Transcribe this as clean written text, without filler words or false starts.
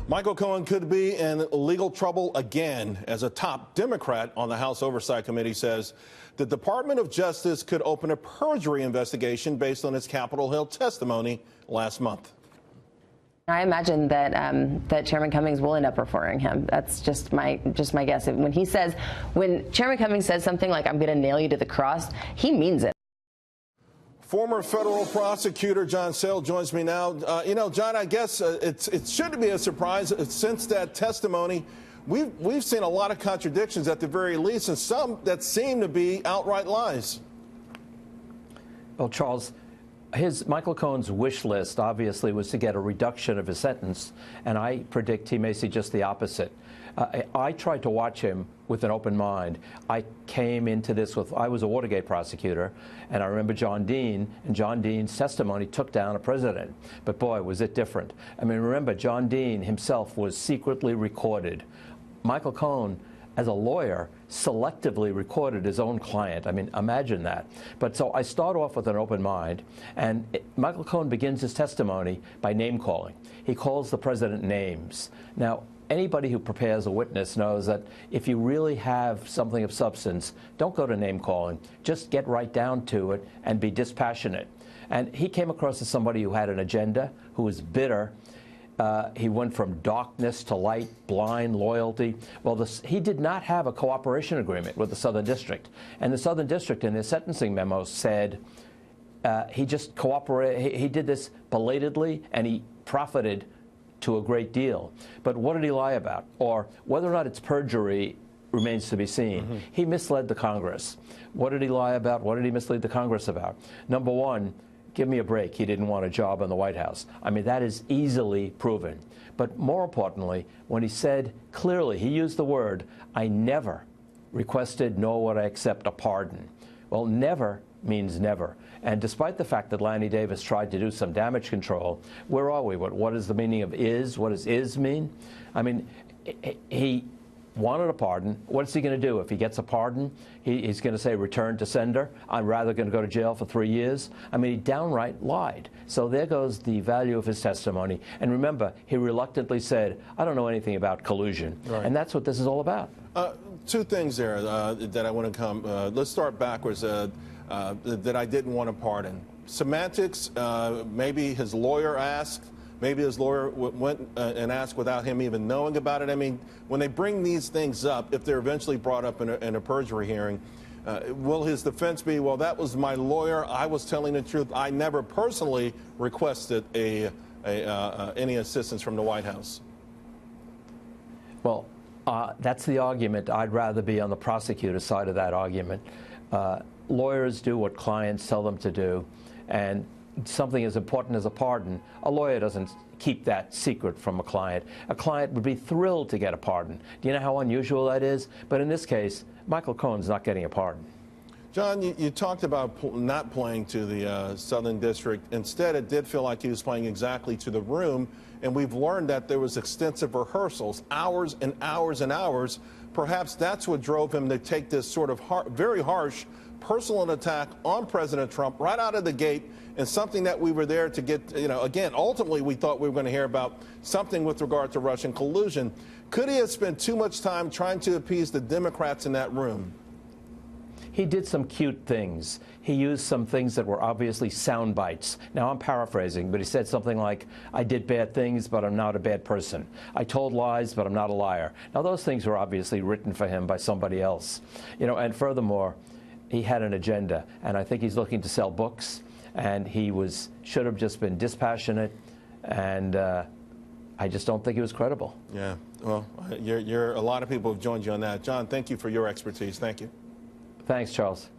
Michael Cohen could be in legal trouble again as a top Democrat on the House Oversight Committee says the Department of Justice could open a perjury investigation based on his Capitol Hill testimony last month. I imagine that that Chairman Cummings will end up referring him. That's just my guess. When Chairman Cummings says something like "I'm going to nail you to the cross," he means it. Former federal prosecutor John Sale joins me now. John, I guess it shouldn't be a surprise since that testimony. We've seen a lot of contradictions at the very least, and some that seem to be outright lies. Well, Charles, Michael Cohen's wish list obviously was to get a reduction of his sentence, and I predict he may see just the opposite. I tried to watch him with an open mind. I came into this I was a Watergate prosecutor, and I remember John Dean, and John Dean's testimony took down a president. But boy, was it different. I mean, remember, John Dean himself was secretly recorded. Michael Cohen, as a lawyer, selectively recorded his own client. I mean, imagine that. But so I start off with an open mind, and Michael Cohen begins his testimony by name-calling. He calls the president names. Now, anybody who prepares a witness knows that if you really have something of substance, don't go to name-calling. Just get right down to it and be dispassionate. And he came across as somebody who had an agenda, who was bitter. He went from darkness to light, blind loyalty. Well, he did not have a cooperation agreement with the Southern District. And the Southern District, in their sentencing memo, said he just cooperated. He did this belatedly, and he profited to a great deal. But what did he lie about? Or whether or not it's perjury remains to be seen. He misled the Congress. What did he lie about? What did he mislead the Congress about? Number one, give me a break. He didn't want a job in the White House. I mean, that is easily proven. But more importantly, when he said clearly, he used the word, "I never requested nor would I accept a pardon." Well, never means never. And despite the fact that Lanny Davis tried to do some damage control, where are we? What is the meaning of is? What does is mean? I mean, he wanted a pardon. What is he going to do if he gets a pardon? He's going to say, return to sender. I'm rather going to go to jail for 3 years. I mean, he downright lied. So there goes the value of his testimony. And remember, he reluctantly said, I don't know anything about collusion. Right. And that's what this is all about. Two things there that I want to come. Let's start backwards. That I didn't want a pardon. Semantics, maybe his lawyer asked. Maybe his lawyer went and asked without him even knowing about it. I mean, when they bring these things up, if they're eventually brought up in a perjury hearing, will his defense be, well, that was my lawyer. I was telling the truth. I never personally requested any assistance from the White House. Well, that's the argument. I'd rather be on the prosecutor's side of that argument. Lawyers do what clients tell them to do, and something as important as a pardon, a lawyer doesn't keep that secret from a client. A client would be thrilled to get a pardon. Do you know how unusual that is? But in this case, Michael Cohen's not getting a pardon. John, you talked about not playing to the Southern District. Instead, it did feel like he was playing exactly to the room, and we've learned that there was extensive rehearsals, hours and hours and hours. Perhaps that's what drove him to take this sort of very harsh personal attack on President Trump right out of the gate, and something that we were there to get, again, ultimately we thought we were going to hear about something with regard to Russian collusion. Could he have spent too much time trying to appease the Democrats in that room? He did some cute things. He used some things that were obviously sound bites. Now, I'm paraphrasing, but he said something like, I did bad things, but I'm not a bad person. I told lies, but I'm not a liar. Now, those things were obviously written for him by somebody else. And furthermore, he had an agenda, and I think he's looking to sell books, and he should have just been dispassionate, and I just don't think he was credible. Yeah, well, a lot of people have joined you on that. John, thank you for your expertise. Thank you. Thanks, Charles.